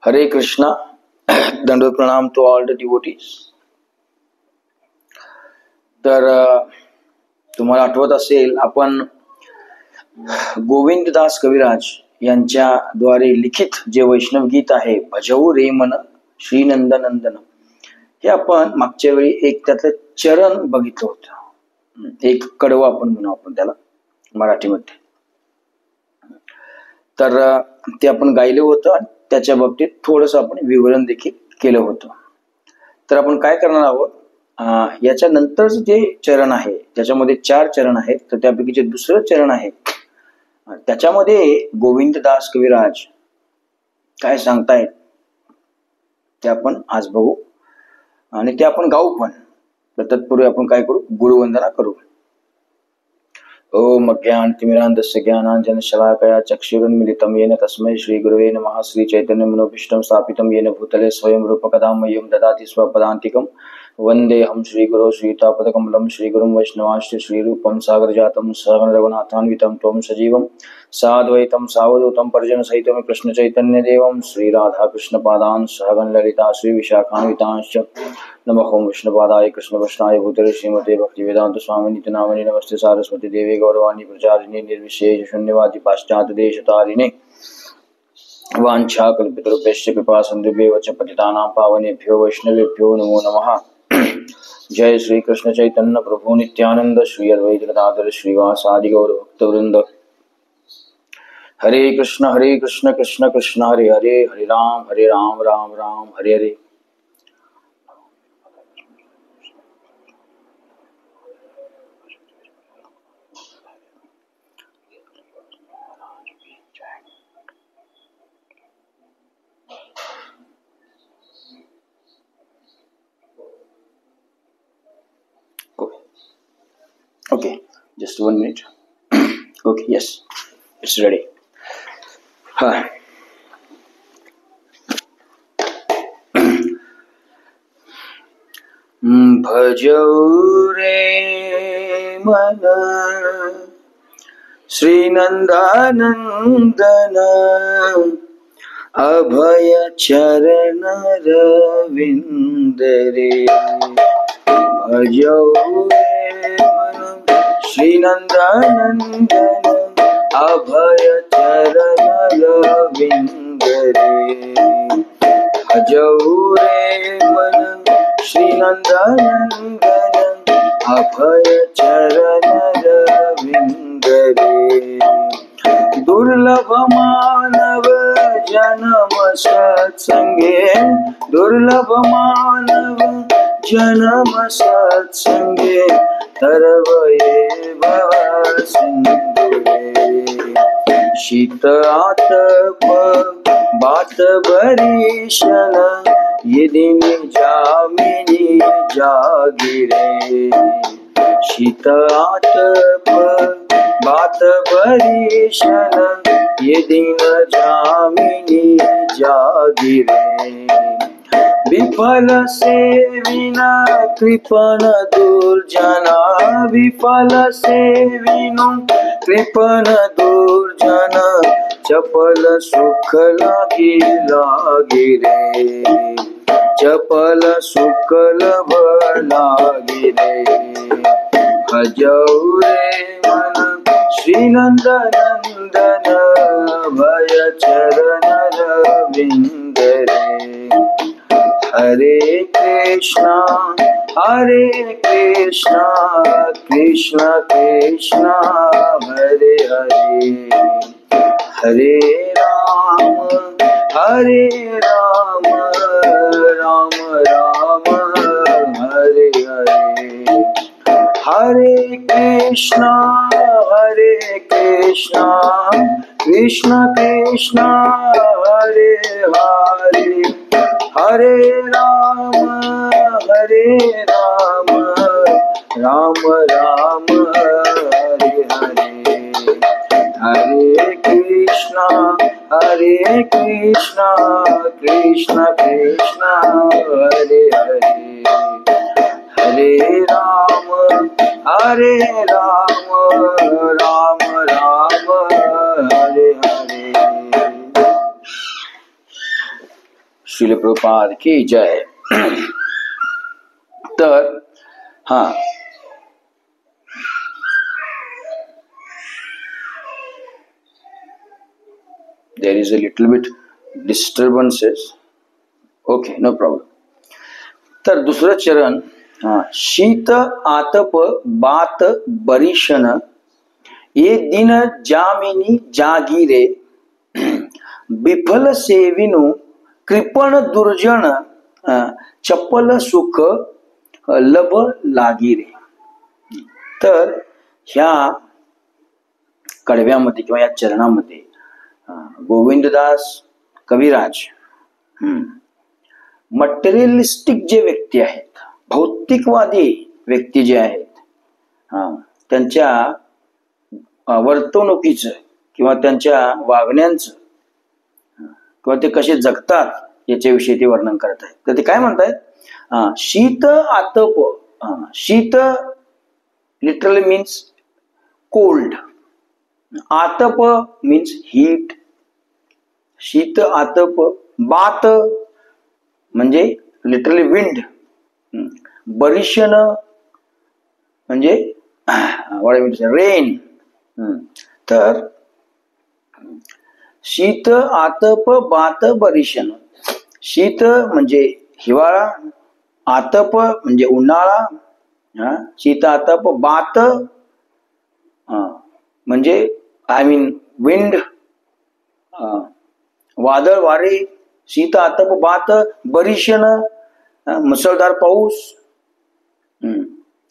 हरे कृष्णा. दंडवत प्रणाम टू ऑल द डिवोटीज. तर तुम्हाला आठवत असेल आपण गोविंददास कविराज यांच्याद्वारे लिखित जे वैष्णव गीत आहे भजऊ रे मन श्रीनंदनंदन, हे आपण मागच्या वेळी एक त्यातलं चरण बघितलं होतं. एक कडवं आपण म्हणू आपण त्याला मराठीमध्ये. तर ते आपण गायलं होतं आणि त्याच्या बाबतीत थोडस आपण विवरण देखील केलं होतं. तर आपण काय करणार आहोत, याच्या नंतरच जे चरण आहे त्याच्यामध्ये 4 चरण आहेत. तर त्यापैकी जे दुसरं चरण आहे त्याच्यामध्ये गोविंददास कविराज काय सांगतायत ते आपण आज बघू आणि ते आपण गाऊ पण. तर तत्पूर्वी आपण काय करू, गुरुवंदना करू. ओम अज्ञानतिमिरान्धस्य ज्ञानाञ्जनशलाकया चक्षुरुन्मीलितं येन तस्मै श्रीगुरवे नमः. श्रीचैतन्यमनोभीष्टं स्थापितं येन भूतले स्वयं रूपकदा मह्यं ददाति स्वपदान्तिकं. वन्देऽहं श्रीगुरो श्रीयुतापदकमलं श्रीगुरुं वैष्णवांश्च श्रीरूपं सागरजातं सहगण रघुनाथान्वितं त्वं सजीवं साद्वैतं सावधूतं परिजनसहितं कृष्णचैतन्यदेवं श्रीराधाकृष्णपादान् सहगण ललिता श्रीविशाखान्वितांश्च. नमः ओं विष्णुपादाय कृष्णवैष्णवाय भूतले श्रीमते भक्तिवेदांत स्वामिनिति नामिने. नमस्ते सारस्वती देवे गौरवाणी प्रचारिणे निर्विशेष शून्यवादी पाश्चात्य देशतारिणे. वाञ्छाकल्पितरूपेश्च कृपा सिन्धुभ्येव च पतितानां पावनेभ्यो वैष्णवेभ्यो नमो नमः. जय श्री कृष्ण चैतन्य प्रभु नित्यानंद श्री अद्वैत गदाधर श्रीवासादि गौर भक्तवृंद. हरे कृष्ण कृष्ण कृष्ण हरे हरे, हरे Ram Ram Ram Hare Hare. Okay, just 1 minute. Okay, yes, it's ready. भजौ रे मन श्रीनंदनंदन अभय चरण रविंद रे. भजौ रे मन श्रीनंदनंदन अभय चरण रविंद रे. भजौ रे मन श्रीनंदनंदन अभय चरण रविंद रे. दुर्लभ मानव जन्म सत्संगे, दुर्लभ मानव जन्म सत्संगे तरवये भव सिंधुरे. शीत आतप बात भरीषण यदिनी जामिनी जागिरे. शीत आतप बात भरीषण यदिन जामिनी जागिरे. विफल सेविना कृपण दुर्जना, विफल सेविनो कृपण दुर्जन चपल सुख लागी लागी रे. चपल सुख लभ लागी रे. भजौ रे मन श्रीनंदनंदन भय चरण रविंद रे. हरे कृष्णा कृष्ण कृष्ण हरे हरे, हरे राम राम राम हरे हरे. हरे कृष्णा कृष्ण कृष्ण हरे हरे, हरे राम राम राम हरे हरे. हरे कृष्णा कृष्ण कृष्ण हरे हरे, हरे राम राम राम हरे हरे. श्रील प्रभुपाद की जय. तर हा there is a little bit disturbances. Okay, no problem. तर दुसरं चरण, शीत आतप बात बरिशन ये दिन जामिनी जागीरे विफल सेविनु कृपण दुर्जन चपल सुख लभ लागिरे. तर ह्या कडव्यामध्ये किंवा या चरणामध्ये गोविंददास कविराज मटेरियलिस्टिक जे व्यक्ती आहेत, भौतिकवादी व्यक्ती जे आहेत, त्यांच्या वर्तणुकीचं किंवा त्यांच्या वागण्यांचं किंवा ते कसे जगतात याच्याविषयी ते वर्णन करत आहेत. तर ते काय म्हणतायत, शीत आतप. शीत लिटरली मीन्स कोल्ड, आतप मीन्स हीट. शीत आतप, बात म्हणजे लिटरली विंड, बरिशन म्हणजे रेन. तर शीत आतप बात बरिशन. शीत म्हणजे हिवाळा, आतप म्हणजे उन्हाळा, शीत आतप, बात म्हणजे आय मीन विंड, वादळ वारे. शीत आतप बात बरिशन मुसळधार पाऊस.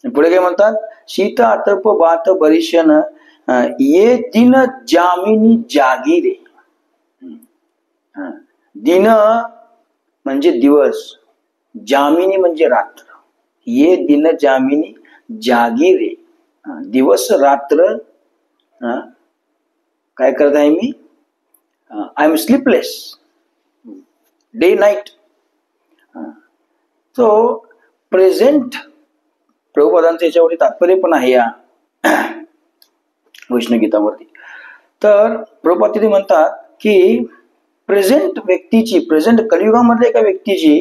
पुढे काय म्हणतात, शीत आतप बात बरिशन ये दिन जामिनी जागीरे. दिन म्हणजे दिवस, जामिनी म्हणजे रात्र. ये दिन जामिनी जागीरे, दिवस रात्र काय करत आहे मी, I am sleepless, day night. तो प्रेझेंट प्रभुपादांचं याच्यावरती तात्पर्य पण आहे या वैष्णव गीतावरती. तर प्रभुपाद तिथे म्हणतात की प्रेझेंट व्यक्तीची, प्रेझेंट कलियुगामधल्या एका व्यक्तीची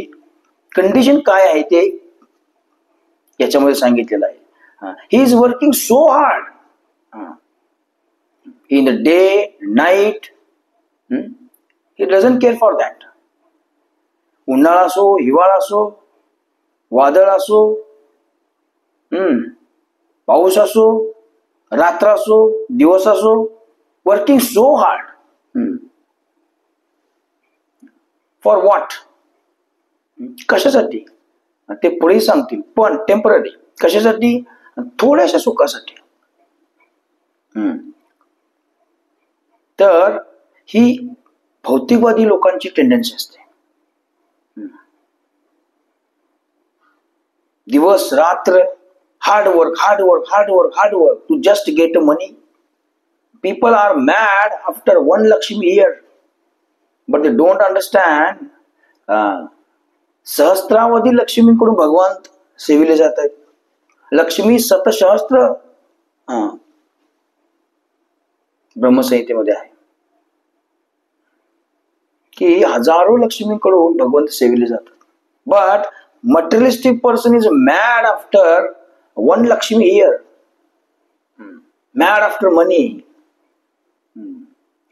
कंडिशन काय आहे ते याच्यामध्ये सांगितलेलं आहे. He is working so hard in the day night, he doesn't care for that. उन्हाळा असो, हिवाळा असो, वादळ असो, पाऊस असो, रात्र असो, दिवस असो, working so hard. For what, कशासाठी ते पुढे सांगतील, पण टेम्पररी. कशासाठी, थोड्याशा सुखासाठी. तर ही भौतिकवादी लोकांची टेंडन्सी असते. दिवस रात्र hard work, hard work, hard work, hard work to just get money. People are mad after 1 Lakshmi year, but they don't understand. सहस्त्रावधी लक्ष्मीकडून भगवान सेविले जात आहेत. लक्ष्मी शतसहस्त्र ब्रह्मसंहितेमध्ये आहे की हजारो लक्ष्मीकडून भगवंत सेविले जातात. But materialistic person is mad after 1 Lakshmi year, mad after money.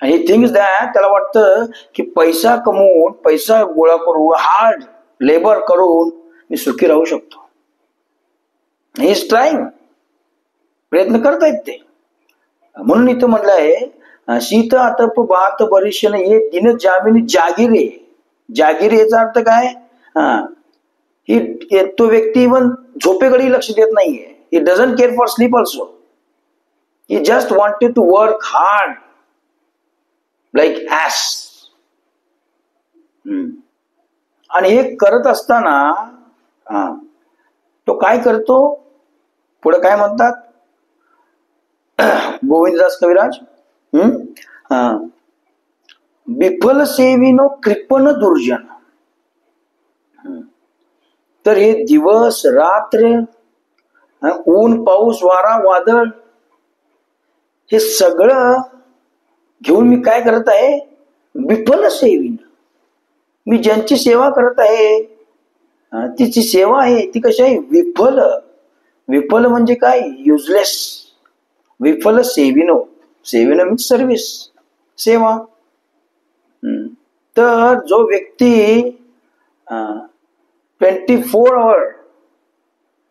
And he thinks that, त्याला वाटतं की पैसा कमवून, पैसा गोळा करून, हार्ड लेबर करून मी सुखी राहू शकतो. ही इज ट्राईंग, प्रयत्न करतायत ते. म्हणून इथं म्हटलं आहे शीत आतप बात बरिशन ये दिन जामिनी जागीरे. जागीरे याचा अर्थ काय, ही तो व्यक्ती इवन झोपेकडे लक्ष देत नाहीये. He doesn't care for sleep also. He just wanted to work hard like us. आणि हे करत असताना तो काय करतो, पुढे काय म्हणतात गोविंददास कविराज, विफल सेविनो कृपण दुर्जन. तर हे दिवस रात्र, ऊन पाऊस वारा वादळ, हे सगळं घेऊन मी काय करत आहे, विफल सेविन. मी ज्यांची सेवा करत आहे तिची सेवा आहे ती कशी आहे, विफल. विफल म्हणजे काय, युजलेस. विफल सेविनो, सेविनो मीन्स सर्व्हिस, सेवा. तर जो व्यक्ती 24 hours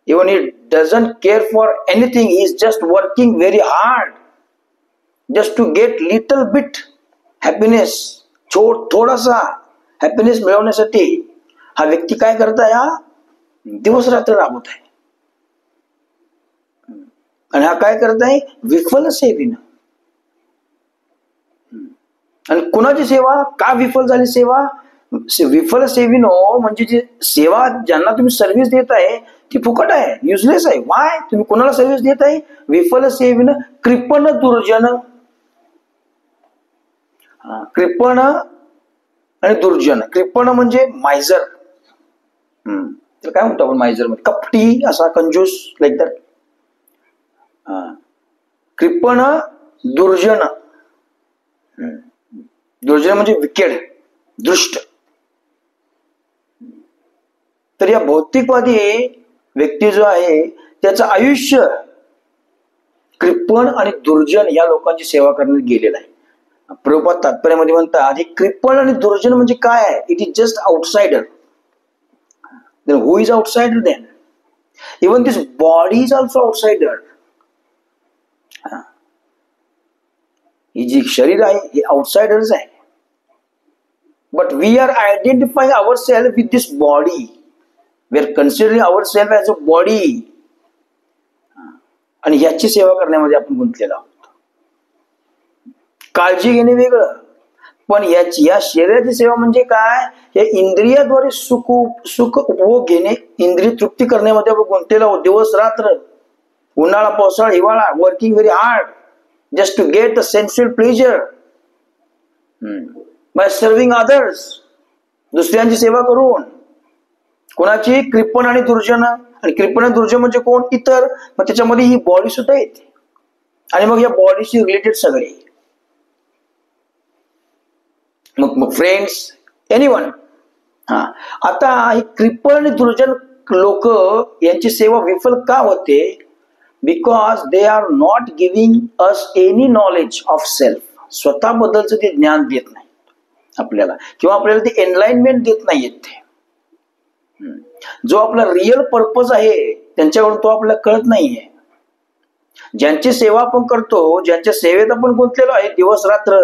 even he doesn't care for anything, he is just working very hard just to get little bit happiness, थोडासा हॅपीनेस मिळवण्यासाठी हा व्यक्ती काय करताय, हा दिवस रात्र राबवत आहे. आणि हा काय करत आहे, विफल सेविना. आणि कुणाची सेवा, का विफल झाली सेवा, विफल सेविनो म्हणजे जी सेवा ज्यांना तुम्ही सर्व्हिस देत आहे ती फुकट आहे, युजलेस आहे. वाय, तुम्ही कोणाला सर्व्हिस देत आहे, विफल सेविन कृपण दुर्जन. कृपण आणि दुर्जन. कृपण म्हणजे मायझर, तर काय म्हणतो आपण मायझर मध्ये, कपटी असा, कंजूस, लाईक दॅट. कृपण दुर्जन. दुर्जन म्हणजे विकेड, दृष्ट. तर या भौतिकवादी व्यक्ती जो आहे त्याचं आयुष्य कृपण आणि दुर्जन या लोकांची सेवा करण्यात गेलेलं आहे. प्रभुपाद तात्पर्यामध्ये म्हणतात, हे कृपण आणि दुर्जन म्हणजे काय आहे, it is just outsider. Then who is outsider then? Even this body is also outsider. ही जी शरीर आहे हे आउटसाइडर्स आहे. But we are identifying ourselves with this body. We are considering ourselves as a body. आणि याची सेवा करण्यामध्ये आपण गुंतलेलो आहोत. काळजी घेणे वेगळं, पण या शरीराची सेवा म्हणजे काय, हे इंद्रियाद्वारे सुख उपभोग घेणे, इंद्रिय तृप्ती करण्यामध्ये आपण गुंतलेलो आहोत दिवस रात्र, उन्हाळा पावसाळा हिवाळा, working very hard just to get the sensual pleasure by serving others. दुसऱ्यांची सेवा करून. कोणाची, कृपण आणि दुर्जन. आणि कृपण आणि दुर्जन म्हणजे कोण, इतर. मग त्याच्यामध्ये ही बॉडी सुद्धा येते, आणि मग या बॉडीशी रिलेटेड सगळे, मग फ्रेंड्स, एनीवन. आता ही कृपण आणि दुर्जन लोक यांची सेवा विफल का होते, because they are not giving us any knowledge of self. स्वतःबद्दलचं ते ज्ञान देत नाही आपल्याला, किंवा आपल्याला ते एनलाइनमेंट देत नाहीयेत ते. जो आपला रिअल पर्पज आहे त्यांच्याकडून तो आपल्याला कळत नाहीये. ज्यांची सेवा आपण करतो, ज्यांच्या सेवेत आपण गुंतलेलो आहे दिवस रात्र,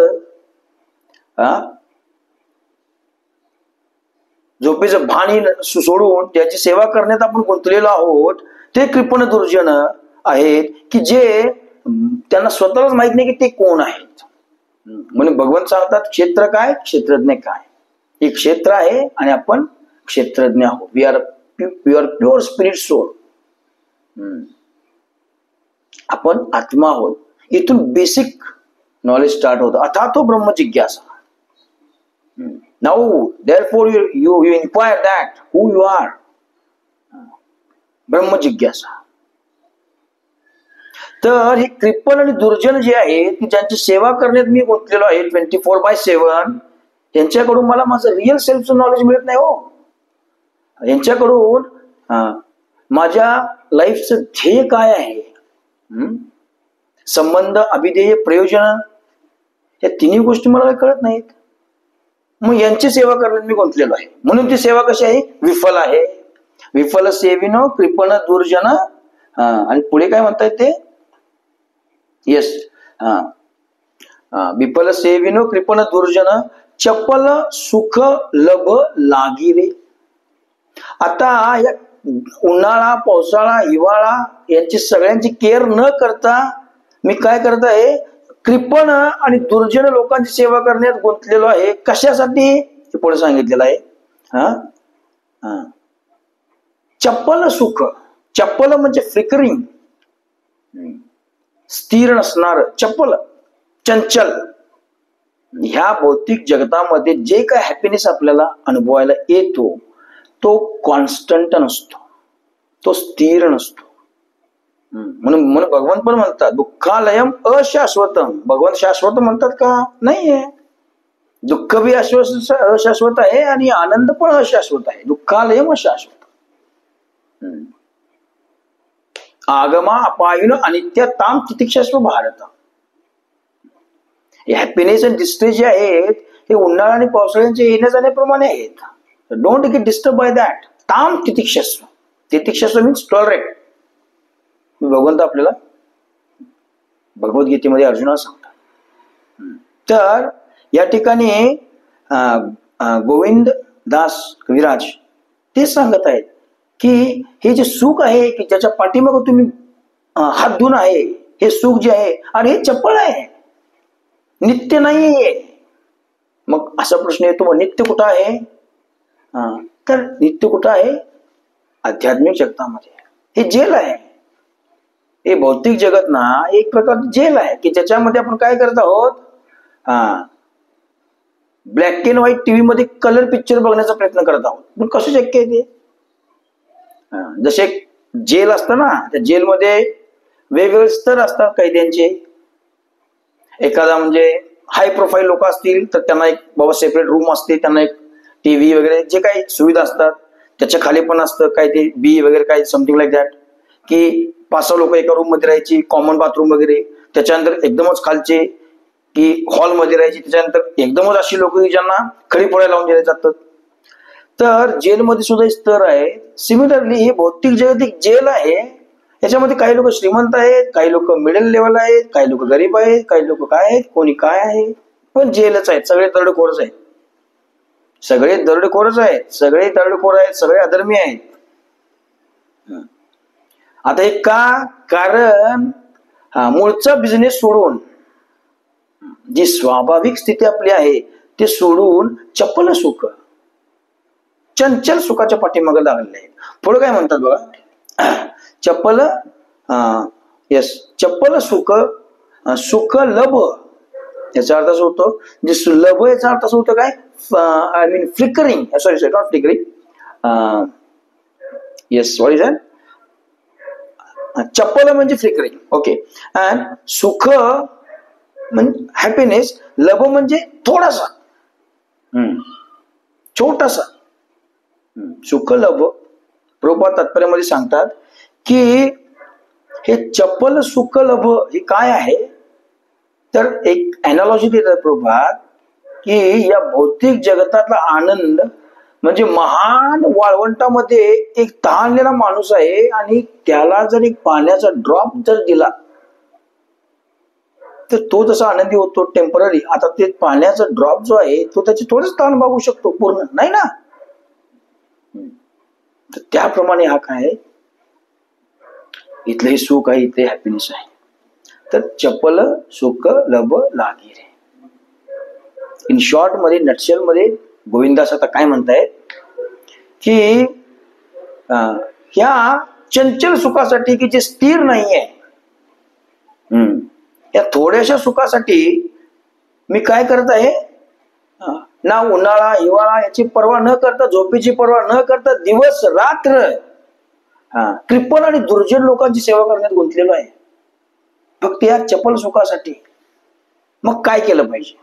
झोपेचं भान सोडून ज्याची सेवा करण्यात आपण गुंतलेलो आहोत, ते कृपण दुर्जन आहेत की जे त्यांना स्वतःलाच माहित नाही की ते कोण आहेत. म्हणून भगवंत सांगतात, क्षेत्र काय, क्षेत्रज्ञ काय. हे क्षेत्र आहे आणि आपण क्षेत्रज्ञ आहोत. We are pure spirit soul. आपण आत्मा आहोत. इथून बेसिक नॉलेज स्टार्ट होतं. अथातो ब्रह्म जिज्ञासा. Now, therefore, you inquire that who you are. ब्रह्म जिज्ञासा. तर हे कृपण आणि दुर्जन जे आहेत की ज्यांची सेवा करण्यात मी गुंतलेलो आहे 24/7, यांच्याकडून मला माझं रिअल सेल्फचं नॉलेज मिळत नाही हो. यांच्याकडून माझ्या लाईफचं ध्येय काय आहे, संबंध, अभिध्येय, प्रयोजन, या तिन्ही गोष्टी मला कळत नाहीत. मग यांची सेवा करण्यात मी गुंतलेलो आहे. म्हणून ती सेवा कशी आहे, विफल आहे. विफल सेविनो कृपण दुर्जन. आणि पुढे काय म्हणतायत ते, येस, विफल सेविनो कृपण दुर्जन चपल सुख लभ लागिरे. आता या उन्हाळा पावसाळा हिवाळा यांची सगळ्यांची केअर न करता मी काय करत आहे, कृपण आणि दुर्जन लोकांची सेवा करण्यात गुंतलेलो आहे. कशासाठी, पुढे सांगितलेलं आहे. चप्पल सुख. चप्पल म्हणजे फ्लिकरिंग, स्थिर नसणार. चप्पल चंचल. ह्या भौतिक जगतामध्ये जे काय हॅपीनेस आपल्याला अनुभवायला येतो तो कॉन्स्टंट नसतो, तो स्थिर नसतो. म्हणून भगवान पण म्हणतात दुःखालयम अशाश्वतम. भगवान शाश्वत म्हणतात का, नाहीये. दुःख बी अशाश्वत आहे आणि आनंद पण अशाश्वत आहे. दुःखालयम अशाश्वत. आगमा अपायुन अनित्य ताम तितिक्षस्व भारत. हॅपीनेस अँड डिस्ट्रेस जे आहेत हे उन्हाळा आणि पावसाळ्यांचे येण्या जाण्याप्रमाणे आहेत. Don't get disturb by that. ताम तितिक्षस्व. तितिक्षस्व मीन्स टॉलरेट. भगवंत आपल्याला भगवद्गीतेमध्ये अर्जुनाला सांगतात. तर या ठिकाणी गोविंद दास कविराज ते सांगत आहेत की हे जे सुख आहे की ज्याच्या पाठीमागं तुम्ही हात धुवून आहे, हे सुख जे आहे आणि हे चपळ आहे, नित्य नाहीये. मग असा प्रश्न येतो, मग नित्य कुठं आहे? तर नित्य कुठं आहे? आध्यात्मिक जगतामध्ये. हे जेल आहे. हे भौतिक जगत ना एक प्रकारचं जेल आहे की ज्याच्यामध्ये आपण काय करत आहोत, ब्लॅक अँड व्हाईट टीव्ही मध्ये कलर पिक्चर बघण्याचा प्रयत्न करत आहोत. पण कसं शक्य आहे ते? जसे जेल असतं ना, त्या जेलमध्ये वेगवेगळे स्तर असतात कैद्यांचे. एखादा म्हणजे हाय प्रोफाईल लोक असतील तर त्यांना एक बाबा सेपरेट रूम असते, त्यांना एक टीव्ही वगैरे जे काही सुविधा असतात. त्याच्या खाली पण असतं काय ते बी वगैरे काय समथिंग लाईक दॅट, की 5-6 लोक एका रूम मध्ये राहायची, कॉमन बाथरूम वगैरे. त्याच्यानंतर एकदमच खालचे की हॉलमध्ये राहायची. त्याच्यानंतर एकदमच अशी लोक ज्यांना खडी फोडायला लावून दिले जातात. तर जेलमध्ये सुद्धा स्तर आहे. सिमिलरली हे भौतिक जगत एक जेल आहे. याच्यामध्ये काही लोक श्रीमंत आहेत, काही लोक मिडल लेवल आहेत, काही लोक गरीब आहेत, काही लोक काय आहेत, कोणी काय आहे, पण जेलच आहेत. सगळे दरोडेखोरच आहेत, सगळे दरोडेखोरच आहेत, सगळे दरोडेखोर आहेत, सगळे अधर्मी आहेत. आता हे का? कारण मूळचा बिझनेस सोडून जी स्वाभाविक स्थिती आपली आहे ते सोडून चपल सुख, चंचल सुखाच्या पाठीमागे लागलेले आहेत. पुढे काय म्हणतात बघा, चपल चपल सुख सुख लभ. याचा अर्थ असं होतो, जे लभ याचा अर्थ असं होतं काय, I mean flickering, sorry not flickering, what is that? चपल म्हणजे फ्लिकरिंग. ओके. अँड सुख म्हणजे हॅपीनेस, लभ म्हणजे थोडासा, छोटासा. सुख लभ प्रभुपाद तात्पर्यामध्ये सांगतात की हे चपल सुख लभ हे काय आहे. तर एक अॅनालॉजी देतात प्रभुपाद की या भौतिक जगतातला आनंद म्हणजे महान वाळवंटामध्ये एक तहानलेला माणूस आहे आणि त्याला जर एक पाण्याचा ड्रॉप जर दिला तर तो जसा आनंदी होतो टेम्पररी. आता ते पाण्याचा ड्रॉप जो आहे तो त्याची थोडंच तहान भागू शकतो, पूर्ण नाही ना. तर त्याप्रमाणे हा काय आहे, इथले सुख आहे, इथे हॅपीनेस आहे. तर चपल सुख लभ लागे रे. इन शॉर्ट मध्ये, नटशेल मध्ये गोविंदास आता काय म्हणतायत की ह्या चंचल सुखासाठी की जे स्थिर नाहीये, या थोड्याशा सुखासाठी मी काय करत आहे ना, उन्हाळा हिवाळा याची पर्वा न करता, झोपेची पर्वा न करता दिवस रात्र कृपण आणि दुर्जन लोकांची सेवा करण्यात गुंतलेलो आहे, फक्त या चपल सुखासाठी. मग काय केलं पाहिजे?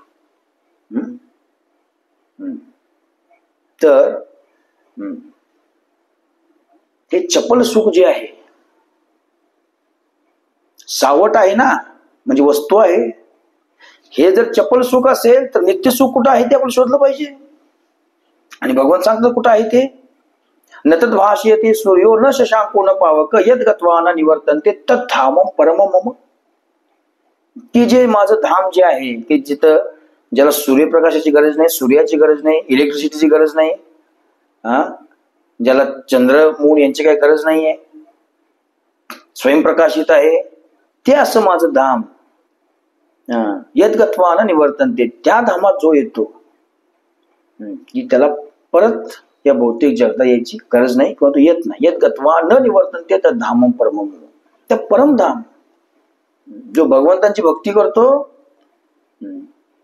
तर हे चपल सुख जे आहे सावट आहे ना, म्हणजे वस्तू आहे. हे जर चपल सुख असेल तर नित्य सुख कुठं आहे ते आपण शोधलं पाहिजे. आणि भगवान सांगतात कुठं आहे ते, न तद भाष्यते सूर्यो न शशांको न पावक यद गत्वा न निवर्तन्ते तद धामम परमम मम. की जे माझं धाम जे आहे की जिथं ज्याला सूर्यप्रकाशाची गरज नाही, सूर्याची गरज नाही, इलेक्ट्रिसिटीची गरज नाही, ज्याला चंद्र मून यांची काही गरज नाहीये, स्वयंप्रकाशित आहे, ते असं माझं धाम. यद गत्वा न निवर्तन्ते, त्या धामात जो येतो की त्याला परत या भौतिक जगता यायची गरज नाही किंवा तो येत नाही. यद गत्वा न निवर्तन्ते तर धामम परमम. त्या परमधाम जो भगवंतांची भक्ती करतो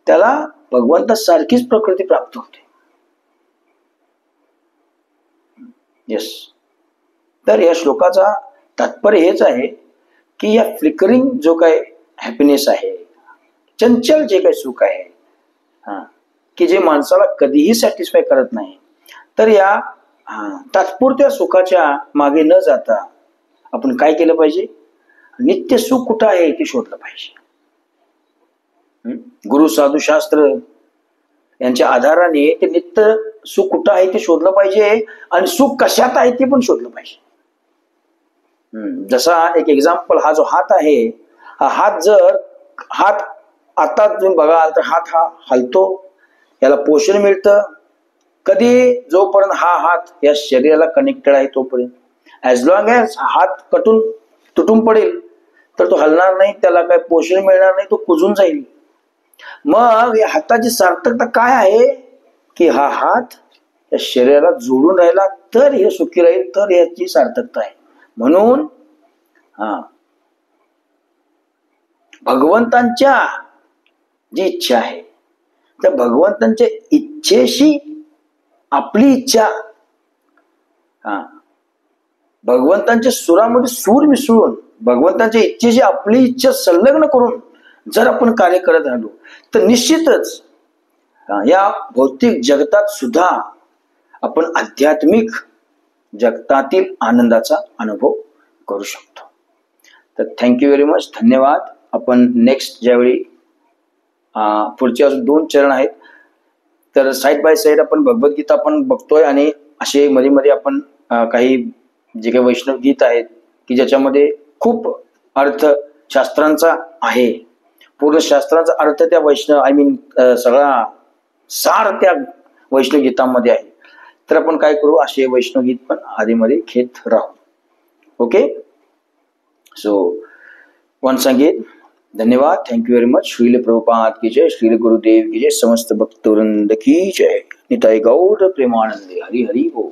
त्याला भगवंतासारखीच प्रकृती प्राप्त होते. येस. तर या श्लोकाचा तात्पर्य हेच आहे की या फ्लिकरिंग जो काय हॅपीनेस आहे, चंचल जे काही सुख आहे, की जे माणसाला कधीही सॅटिस्फाय करत नाही. तर या तात्पुरत्या सुखाच्या मागे न जाता आपण काय केलं पाहिजे, नित्य सुख कुठं आहे ते शोधलं पाहिजे. गुरु साधू शास्त्र यांच्या आधाराने ते नित्य सुख कुठं आहे ते शोधलं पाहिजे आणि सुख कशात आहे ते पण शोधलं पाहिजे. जसा एक एक्झाम्पल, हा जो हात आहे, हा हात जर आता तुम्ही बघाल तर हात हा हलतो, याला पोषण मिळतं कधी, जोपर्यंत हा हात या शरीराला कनेक्टेड आहे तोपर्यंत. ऍज लॉंग एज हात तुटून पडेल तर तो हलणार नाही, त्याला काय पोषण मिळणार नाही, तो कुजून जाईल. मग या हाताची सार्थकता काय आहे की हा हात या शरीराला जोडून राहिला तर हे सुखी राहील, तर याची सार्थकता आहे. म्हणून भगवंतांच्या जी इच्छा आहे त्या भगवंतांच्या इच्छेशी आपली इच्छा, भगवंतांच्या सुरामध्ये सूर मिसळून भगवंतांच्या इच्छेशी आपली इच्छा संलग्न करून जर आपण कार्य करत राहिलो तर निश्चितच या भौतिक जगतात सुद्धा आपण आध्यात्मिक जगतातील आनंदाचा अनुभव करू शकतो. तर थँक्यू व्हेरी मच, धन्यवाद. आपण नेक्स्ट ज्यावेळी पुढचे अजून 2 चरण आहेत, तर साईड बाय साईड आपण भगवद्गीता पण बघतोय आणि असे मध्ये मध्ये आपण काही जे काही वैष्णव गीत आहेत की ज्याच्यामध्ये खूप अर्थ शास्त्रांचा आहे, पूर्ण शास्त्रांचा अर्थ त्या सगळा सार त्या वैष्णव गीतांमध्ये आहे. तर आपण काय करू, असे वैष्णव गीत पण आधीमध्ये घेत राहू. ओके, सो वन्स अगेन धन्यवाद, thank you very much. Srila Prabhupada की जय, श्रील गुरुदेव की जय, समस्त भक्तवृंद की जय. निताई गौर प्रेमानंदे. हरि हरि बोल.